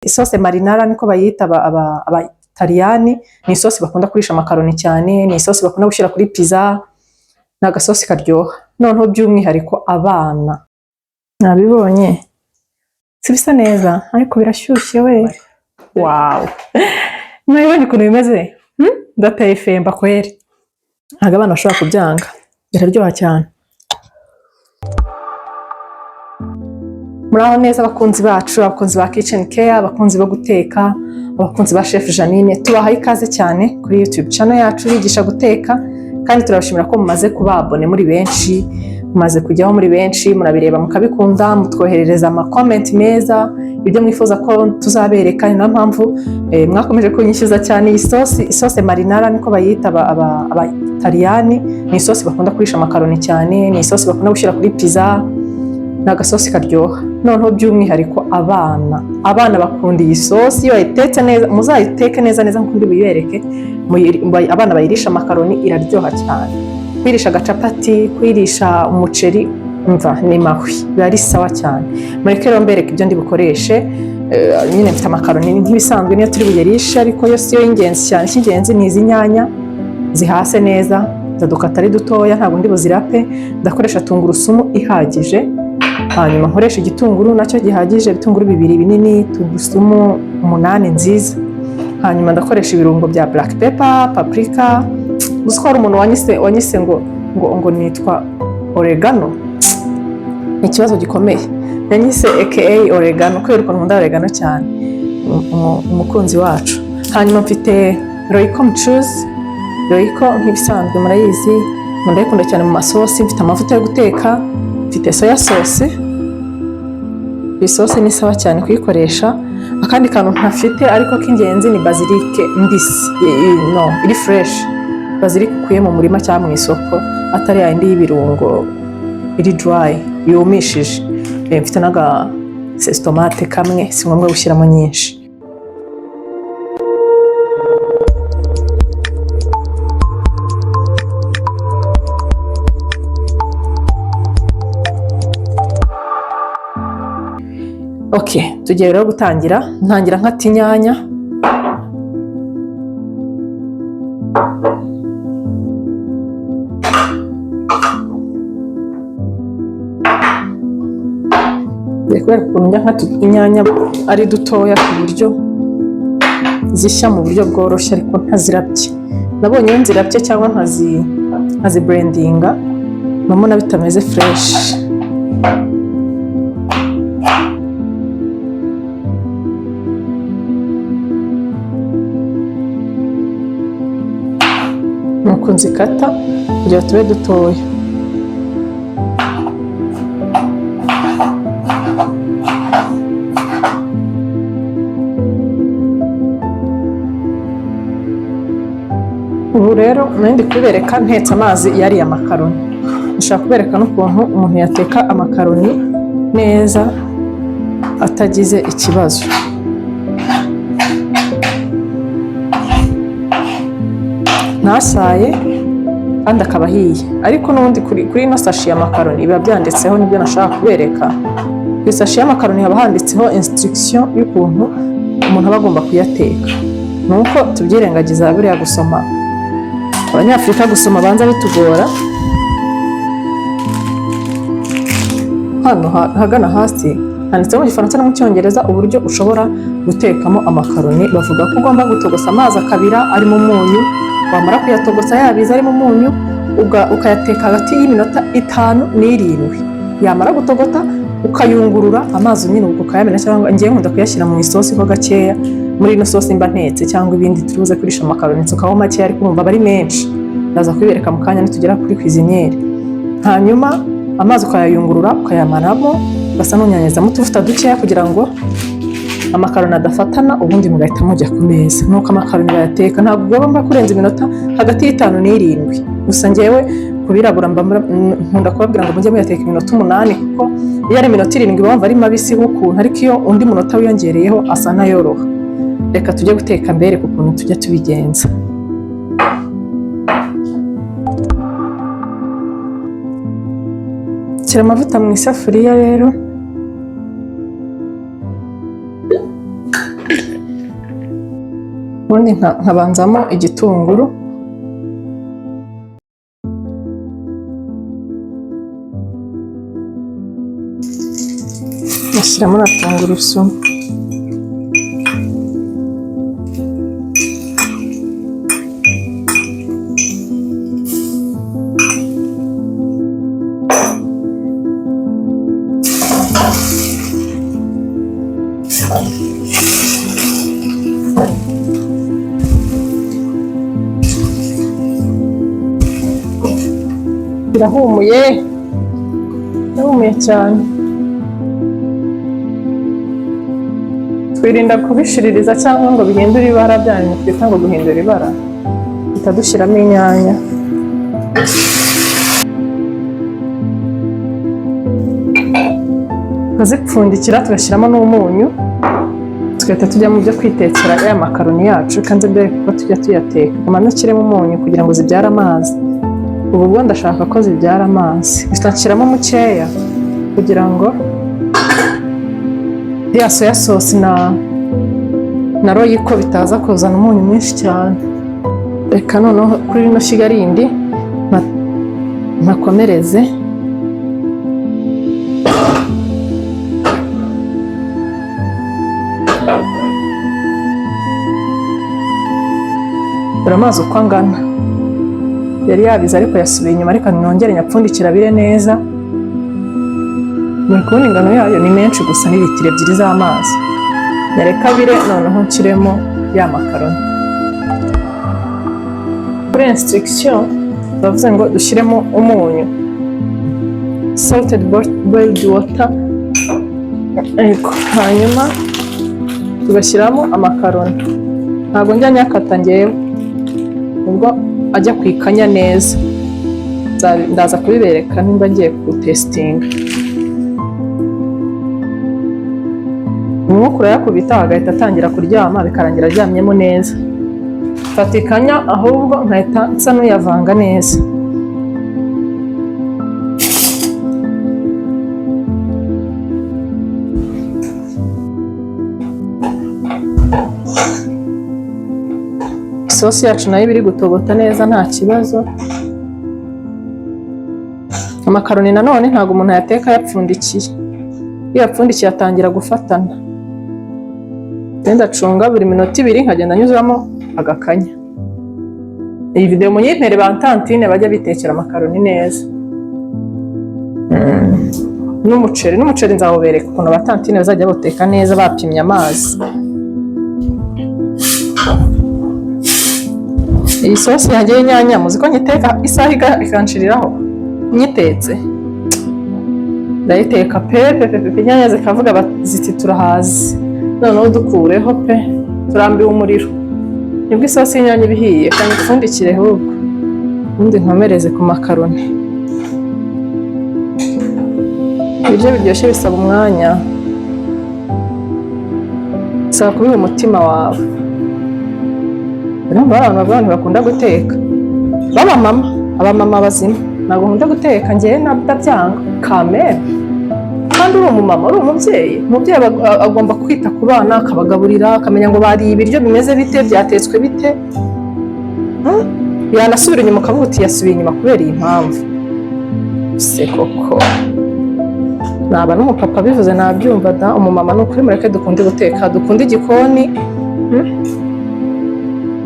Isosi marinara niko bayita Abataliyani, ni isosi bakunda kurisha amakaroni cyane, ni isosi bakunda gushyira kuri pizza, ni agasosi karyoha. Noneho by'umwihariko abana nabibonye si bisa neza ariko birashyushye we. Wow, nabibonye ukuntu bimeze, ndateye femba kweri, ntabwo abana bashobora kubyanga, biraryoha cyane. Muraho neza abakunzi bacu, abakunzi ba kitchen care, abakunzi bo guteka, abakunzi ba chef Janine, tubahaye ikaze cyane kuri YouTube channel yacu yigisha guteka, kandi turabashimira ko mumaze kuba abone muri benshi, mumaze kujyaho muri benshi, murabireba mukabikunda, mutwoherereza ama comment meza, ibyo mwifuza ko tuzabereka. Ni mpamvu mwakomeje kunyishyuza cyane isosi marinara niko bayita Abataliyani, ni isosi bakunda kurisha amakaroni cyane, ni isosi bakunda gushyira kuri pizza, ni agasosi karyoha. Noneho by'umwihariko abana bakunda iyi sosi, iyo bayitetse neza, muzayiteke neza nk'uko bibereke, abana bayirisha amakaroni iraryoha cyane. Kwirisha capati, kwirisha umuceri, umva ni mahwi, biba sawa cyane. Mureke rero mbereke ibyo ndi bukoreshe. Nyine mfite amakaroni nk'ibisanzwe niyo turi buyerishe, ariko yo si yo y'ingenzi cyane. Icy'ingenzi ni izi nyanya zihase neza, zadukata ari dutoya, ntabwo ndi buzirape. Ndakoresha tungurusumu ihagije, hanyuma nkoresha igitunguru nacyo gihagije, ibitunguru 2 binini, tungurusumu 8 nziza. Hanyuma ndakoresha ibirungo bya black pepper, paprika. Guswara umuntu wanyise ngo nitwa oregano, ni ikibazo gikomeye. Yanyise aka oregano kubera nkunda oregano cyane, umukunzi wacu. Hanyuma mfite royco mchuzi, royco nk'ibisanzwe murayizi, ndayikunda cyane mu masosi. Mfite amavuta yo guteka, mfite soya sauce. Isosi ni sawa cyane kuyikoresha. Akandi kantu ntafite ariko k'ingenzi ni basilike mbisi, iri fresh, basilike ukuye mu murima cyangwa mu isoko, atari yindi y'ibirungo iri dry yumishije. Mfite naga tomate kamwe, si ngombwa gushyiramo nyinshi. Okay, tugiye rero gutangira. Ntangira nkata inyanya. Kubera ukuntu njya nkata inyanya ari dutoya ku buryo zishya mu buryo bworoshye ariko ntazirabye. Nabonye iyo nzirabye cyangwa nkazi blendinga, mbona bitameze fresh. Nuko nzikata kugira tube dutoya. Ubu rero nandi kubereka ntetse amazi yari amakaroni. Nshaka kubereka n'ukuntu umuntu yateka amakaroni neza atagize ikibazo. Nasaye kandi akaba ahiye, ariko n'ubundi kuri ino sashi y'amakaroni biba byanditseho nibyo nashaka kubereka. Ku sashi y'amakaroni haba handitseho instruction y'ukuntu umuntu aba agomba kuyateka. Nuko tubyirengagiza buriya gusoma, Abanyafrika gusoma banza bitugora. Hano hagana hasi handitseho mu Gifaransa no mu Cyongereza uburyo ushobora gutekamo amakaroni. Bavuga ko ugomba gutogosa amazi akabira arimo umunyu, wamara kuyatogosa yabiza arimo umunyu, ukayateka hagati y'iminota 5 n'irindwi. Yamara gutogota ukayungurura amazi nyine ukayamena, cyangwa ngiye nkunda kuyashyira mu isosi ko gakeya. Muri ino sosi mba ntetse cyangwa ibindi turuze kurisha amakaroni nsukaho make, ariko urumva bari menshi. Ndaza kubibereka mu kanya nitugera kuri cuisiniere. Hanyuma amazi ukayayungurura ukayamaramo, basa n'unyanyeza mu tuvuta dukeya kugira ngo amakaroni adafatana, ubundi mugahita mujya ku meza. Nuko amakaroni bayateka ntabwo ugomba kurenza iminota hagati y'5 n'irindwi. Gusa ngewe kubirabura nkunda kubabwira ngo mujye muyateka iminota 8, kuko iyo ari iminota 7 bumva ari mabisi ukuntu, ariko iyo undi munota wiyongereyeho asa na yoroha. Reka tujye guteka mbere kukuntu tujya tubigenza. Shyira amavuta mu isafuriya rero. ubundi nkabanzamo igitunguru, nashyiramo na tungurusumu, birahumuye cyane. Twirinda kubishiririza cyangwa ngo bihindure ibara, byanyu twita ngo guhindura ibara, duhita dushyiramo inyanya, tukazipfundikira tugashyiramo n'umunyu, tugahita tujya mu byo kwitekera ya makaroni yacu. Kandi mbere kuko tujya tuyateka kamanza nshyiremo umunyu kugira ngo zibyare amazi. Ubu bwo ndashaka ko zibyara amazi, nshyiramo mukeya kugira ngo ya soya sauce na royiko bitaza kuzana umunyu mwinshi cyane. Reka noneho kuri rino shyiga rindi ntakomereze, dore amazi uko angana. Yari yabize ariko yasubiye inyuma, ariko nongere nyapfundikira bire neza. Muri kubona ingano yayo ni menshi gusa, ni litiro 2 z'amazi. Nyareka bire noneho nshyiremo ya makaroni. Kuri instruction bavuze ngo dushyiremo umunyu, salted boiled water, ariko hanyuma tugashyiramo amakaroni. Ntabwo njya nyakata ngewe, ubwo ajya kwikanya neza ndaza kubibereka nimba ngiye gutestinga. Umwuka urayakubita agahita atangira kuryama, bikarangira aryamyemo neza. Fata ikanya ahubwo nkahita nsa n'uyavanga neza. Isosi yacu nayo biri gutogota neza nta kibazo. Amakaroni nanone ntabwo umuntu yateka yapfundikiye, iyo yapfundikiye atangira gufatana. Ndacunga buri minota 2 nkagenda nyuzuramo agakanya. Iyi video munyintere bantantine bajya bitekera amakaroni neza. N'umuceri nzawobereka ukuntu abatantine bazajya boteka neza bapimye amazi. Iyi sosi yanjye y'inyanya muziko nyiteka isaha ikanshiriraho nyitetse. Ndayiteka pepe inyanya zikavuga ziti turahazi, noneho dukureho pe turambiwe umuriro. Nibwo isosi y'inyanya ibihiye kandi ipfundikire ahubwo ubundi nkomereze ku makaroni. Ibyo biryoshye bisaba umwanya, bisaba kubiha umutima wawe. Urumva abantu bakunda guteka, abamama bazima ntabwo nkunda guteka, njyewe ndabyanga kamere. Kandi uri umumama, uri umubyeyi agomba kwita ku bana, akabagaburira, akamenya ngo bariye ibiryo bimeze bite, byatetswe bite. Yanasubira inyuma ukavuga uti yasubiye inyuma kubera iyi mpamvu. Se koko naba n'umupapa bivuze nabyumva da. Umumama ni ukuri mureke dukunde guteka, dukunde igikoni.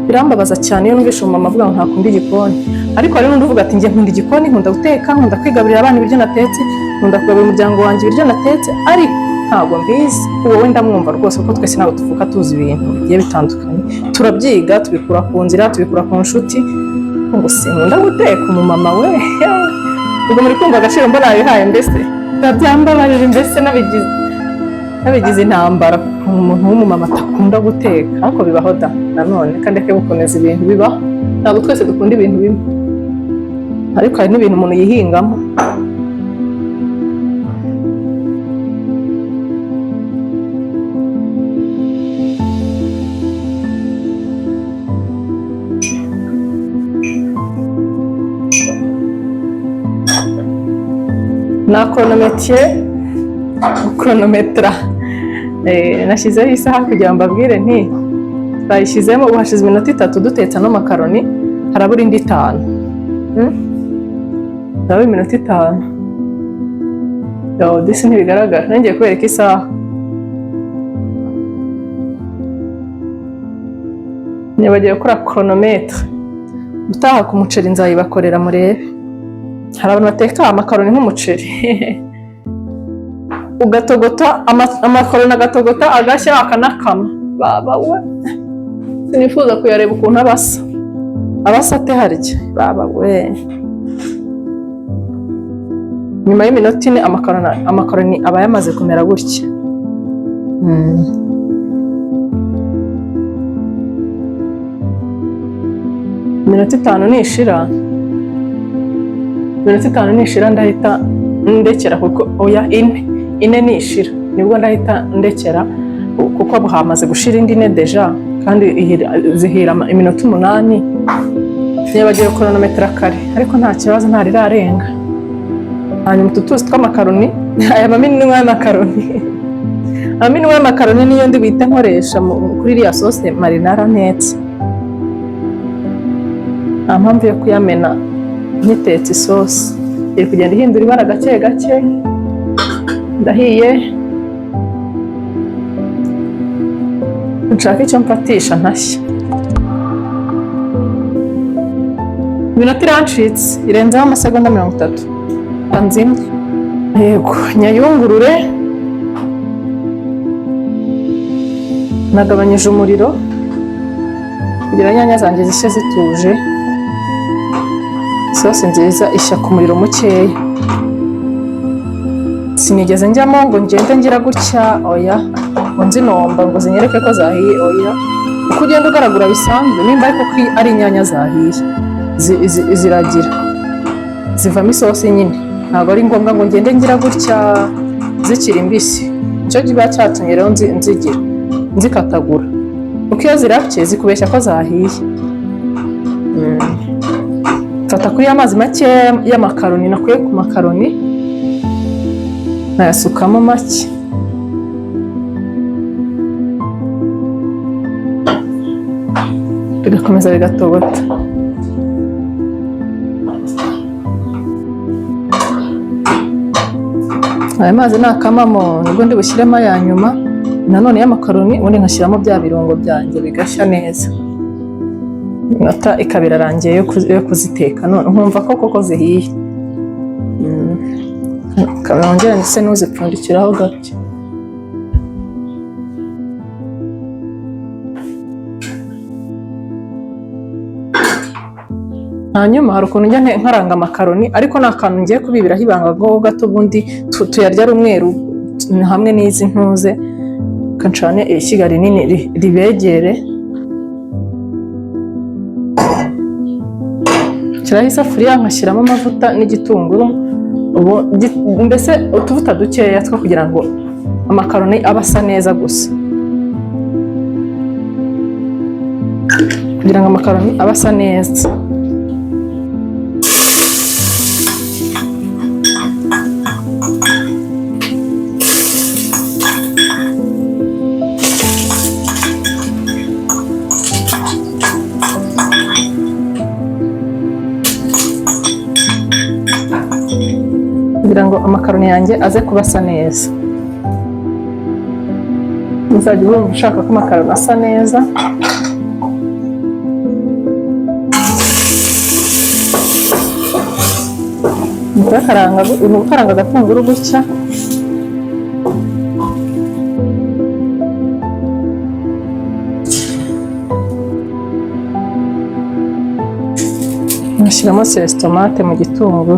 Birambabaza cyane iyo numvise umumama avuga ngo ntakunda igikoni, ariko hari n'undi uvuga ati njye nkunda igikoni, nkunda guteka, nkunda kwigaburira abana ibiryo natetse, nkunda kugaburira umuryango wanjye ibiryo natetse, ariko ntabwo mbizi. Wowe ndamwumva rwose kuko twese ntabwo tuvuka tuzi ibintu bigiye bitandukanye, turabyiga, tubikura ku nzira, tubikura ku nshuti. Ngo sinkunda guteka umumama we, ubwo muri kumva agaciro mbona yabihaye. Mbese ndabyambabarira, mbese nabigize intambara umuntu w'umumama atakunda guteka, ariko bibaho da. Nanone kandi ake gukomeza ibintu bibaho, ntabwo twese dukunda ibintu bimwe, ariko hari n'ibintu umuntu yihingamo. Na kronometra nashyizeho isaha kugira ngo mbabwire nti Bayishyizemo, uhashize iminota 3 dutetse no makaroni, harabura indi 5. Harabura iminota 5. Yo, disi ntibigaragara. Ngiye kwereka isaha. Nibagiye gukora chronometre. Utaha ku muceri nzayibakorera murebe. Hari abantu bateka amakaroni nk'umuceri. Ugatogota amakaroni agatogota agashya akanakama. Baba we. Sinifuza kuyareba ukuntu abasa. Abasa ate harya. Baba we. Nyuma y'iminota 4 amakaroni aba yamaze kumera gutya. Iminota 5 nishira. Iminota 5 nishira ndahita ndekera kuko oya ine nishira. Nibwo ndahita ndekera kuko hamaze gushira indi ne deja kandi zihira iminota 8. Nibagiye chronometre kare ariko nta kibazo ntarirarenga. Hanyuma tutuzi tw'amakaroni aya maminwa y'amakaroni. Aminwa y'amakaroni niyo ndi bita nkoresha kuri iriya sauce marinara netse. Nta mpamvu yo kuyamena nitetse isosi. Iri kugenda ihindura ibara gake gake. Ndahiye. Nshaka icyo mfatisha ntashye. Iminota irancitse irenzeho amasegonda 30. Anzimye. Yego, nyayungurure. Nagabanyije umuriro kugira inyanya zanjye zishye zituje. Sauce nziza ishya ku muriro mukeya. Sinigeze njyamo ngo ngende ngira gutya oya, ngo nzinomba ngo zinyereke ko zahiye oya. Uko ugenda ugaragura bisanzwe nimba ariko ari inyanya zahiye ziragira zivamo isosi nyine. Ntabwo ari ngombwa ngo ngende ngira gutya zikiri mbisi. Nicyo kiba cyatumye rero nzigira nzikatagura. Uko iyo zirapye zikubeshya ko zahiye. Fata kuri amazi make y'amakaroni nakuye ku makaroni nayasukamo make. Bigakomeza bigatogota. Aya mazi nakamamo nibwo ndi bushyiremo ya nyuma nanone y'amakaroni ubundi nkashyiramo bya birungo byanjye bigashya neza. Iminota ikabira rangiye yo kuziteka none nkumva koko zihiye. Kabongera ndetse n'uzipfundikiraho gake. Hanyuma hari ukuntu njya nkaranga amakaroni ariko nakantu ngiye kubibiraho ibanga gato ubundi tuyarya ari umweru hamwe n'izi ntuze kancane ishyiga rinini ribegere. Nshyiraho isafuriya nkashyiramo amavuta n'igitunguru mbese utuvuta dukeya two kugira ngo amakaroni abe asa neza gusa. Kugira ngo amakaroni abe asa neza. Kugira ngo amakaroni yanjye aze kubasa neza. Muzajya wumva ushaka ko amakaroni asa neza. Mukaranga agatunguru gutya. Nashyiramo tomate mu gitunguru.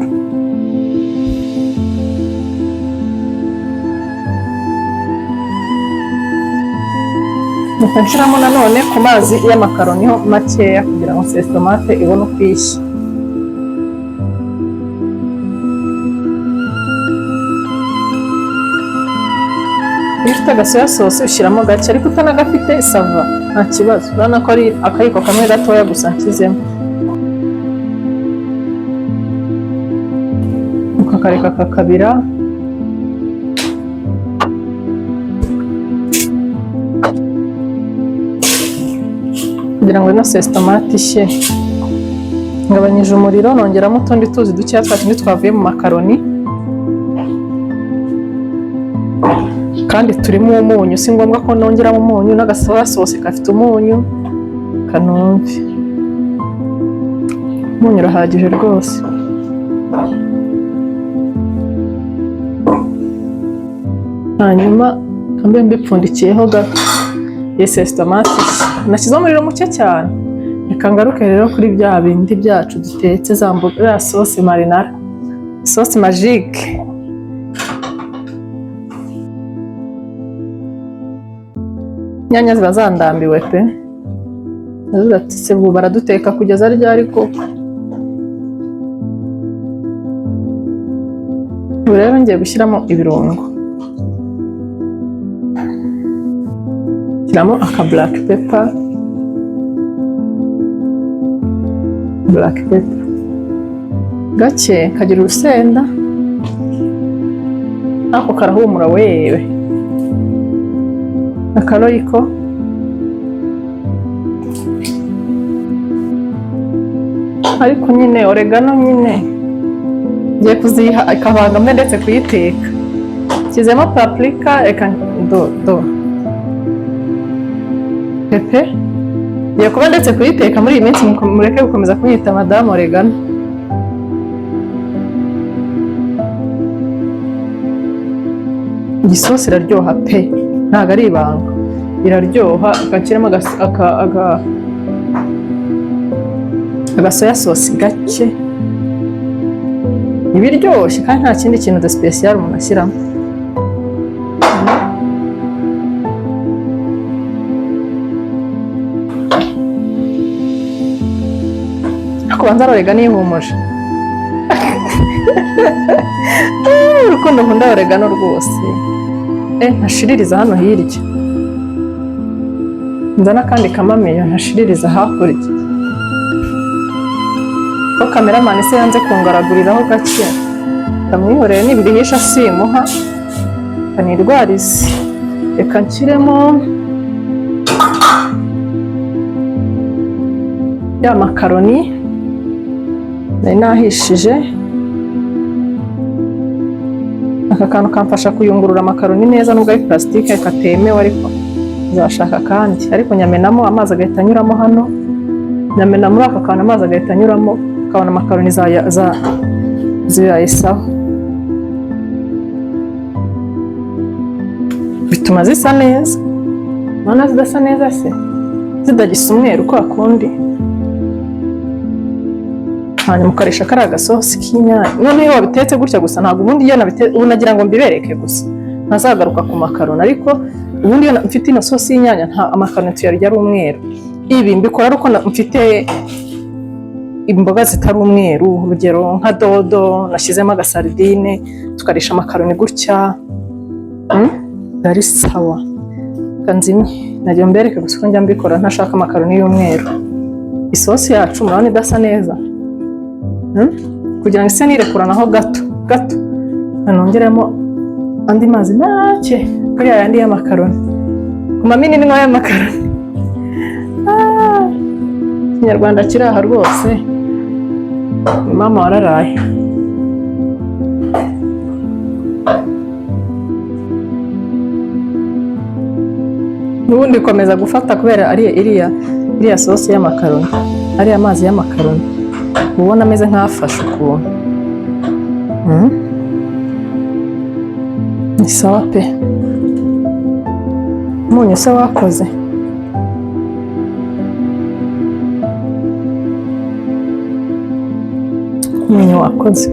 Nshyiramo nanone ku mazi y'amakaroni ho makeya kugira ngo tomate ibone uko ishya. Iyo ufite agasoya sauce ushyiramo gake ariko utanagafite sava nta kibazo. Urabona ko ari akayiko kamwe gatoya gusa nshyizemo. Ukakareka kakabira. kugira ngo ino sauce tomate ishye. Ngabanyije umuriro nongeramo utundi tuzi dukeya twatundi twavuye mu makaroni, kandi turimo umunyu, si ngombwa ko nongeramo umunyu. N'agasoya sauce gafite umunyu, kanumve umunyu urahagije rwose. Hanyuma kambe mbipfundikiyeho gato. Iyi sauce tomate nashyizeho umuriro muke cyane. Reka ngaruke rero kuri bya bindi byacu dutetse, za mboga ya sauce marinara, sauce magique. Inyanya ziba zandambiwe pe, ati ubu baraduteka kugeza ryari koko? Ubu rero ngiye gushyiramo ibirungo. Shyiramo aka black pepper, gake kagira urusenda, ako karahumura wewe. Akaroyiko, ariko nyine oregano nyine ngiye kuziha ikavangamo ndetse kuyiteka. Nshyizemo paprika, reka pepe ngiye kuba ndetse kuyiteka muri iyi minsi. Mureke gukomeza kunyita madamu oregano. Iyi sosi iraryoha pe, ntabwo ari ibanga, iraryoha. Ugashyiramo agasoya sauce gake, iba iryoshye kandi nta kindi kintu de special umuntu ashyiramo. Kubanza oregano ihumuje. Urukundo nkunda oregano rwose. Ntashiririza hano hirya, nzana kandi kamamiyo ntashiririza hakurya. Ko kameramani se yanze kungaraguriraho gake, ndamwihoreye n'ibihisha simuha kanirwarize. Reka nshyiremo ya makaroni nari nahishije. Aka kantu kamfasha kuyungurura amakaroni neza, nubwo ari plastique katemewe, ariko uzashaka kandi. Ariko nyamenamo amazi agahita anyuramo hano, nyamena muri aka kantu amazi agahita anyuramo, ukabona amakaroni ziyayisaho. Bituma zisa neza. None zidasa neza se, zidagisa umweru kwa kundi. Hanyuma ukarisha kariya gasosi k'inyanya. None iyo wabitetse gutya gusa, ntabwo ubundi iyo nabitetse ubu nagira ngo mbibereke gusa, ntazagaruka ku makaroni. Ariko ubundi iyo mfite ino sosi y'inyanya nta amakaroni tuyarya ari umweru. Ibi mbikora ariko mfite imboga zitari umweru, urugero nka dodo nashyizemo agasardine, tukarisha amakaroni gutya. Ari sawa. Kanzimye nagiye mbereke gusa ko njya mbikora ntashaka amakaroni y'umweru. Isosi yacu murabona idasa neza, kugira ngo ise nirekuranaho gato gato. Nongeremo andi mazi make kuri yandi y'amakaroni, ku mamini n'inwa y'amakaroni. Ikinyarwanda kiri aha rwose, mama wararaye. Nubundi komeza gufata kubera ari iriya sosi y'amakaroni, ari amazi y'amakaroni. Ubona ameze nk'afashe ukuntu. Ni sawa pe. Umunyu se wakoze. Umunyu wakoze.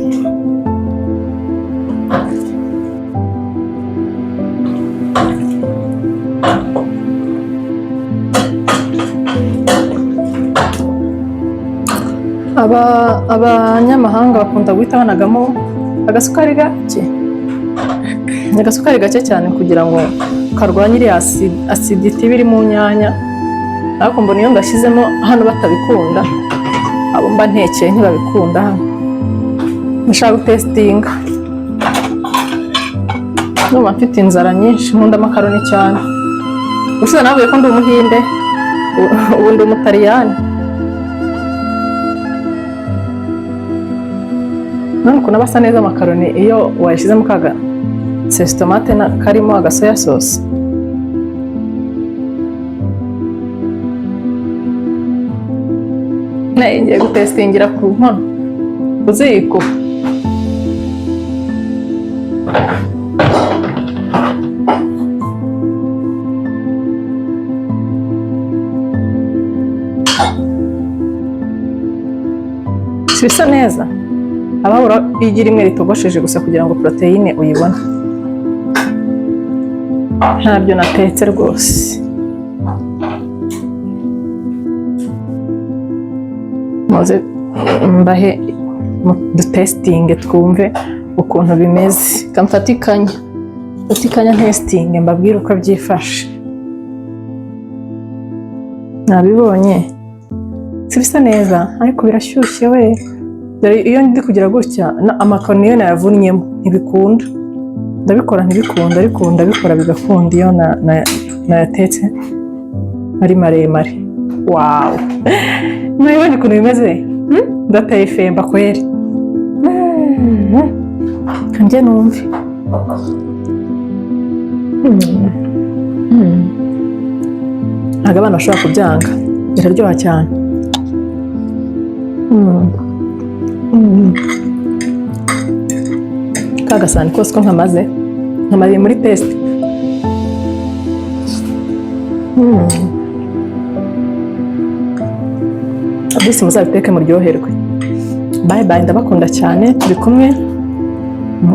Abanyamahanga bakunda guhita banagamo agasukari gake. Agasukari gake cyane kugira ngo karwanye iriya acidity biri mu nyanya. Ariko mbona iyo ngashyizemo hano batabikunda, abo mba ntekeye ntibabikunda hano. Nashaka gutestinga. Numva mfite inzara nyinshi, nkunda amakaroni cyane. Gusa navuye ko ndi umuhinde, ubu ndi umutaliyani. None ukuntu aba asa neza amakaroni iyo wayashyizemo kaga tomate karimo agasoya sauce. Ngiye gutestingira ku nkono ku ziko. Bisa neza, abahura igi rimwe ritogosheje gusa kugira ngo proteine uyibone. Ntabyo natetse rwose. Maze mbahe dutestinge twumve ukuntu bimeze. Kamfatikanya testinge mbabwire uko byifashe. Nabibonye si bisa neza ariko birashyushye we. Iyo ndi kugira gutya amakaroni yo nayavunyemo ntibikunda. Ndabikora ntibikunda ariko ndabikora bigakunda iyo nayatetse ari maremare. Wow, mwibonye ukuntu bimeze? Ndateye ifemba kweri. Kanjye numve. Ntabwo abana bashobora kubyanga, biraryoha cyane. Kagasani kose ko nkamaze muri test. Abisi muzabiteke muryoherwe. Bye bye, ndabakunda cyane, turi kumwe.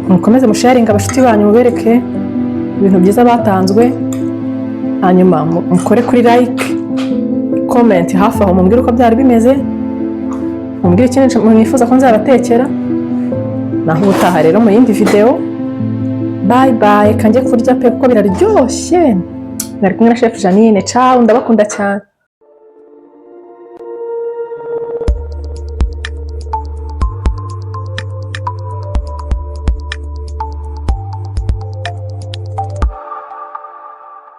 Mukomeze musharinga abashuti banyu, mubereke ibintu byiza batanzwe. Hanyuma mukore kuri like, comment hafi aho mumbwire uko byari bimeze. Mumbwire ikintu mwifuza ko nzabatekera. Naho ubutaha rero mu yindi video. Bye bye, kanjye kurya pe kuko biraryoshye. Nari kumwe na Chef Janine. Ciao, ndabakunda cyane.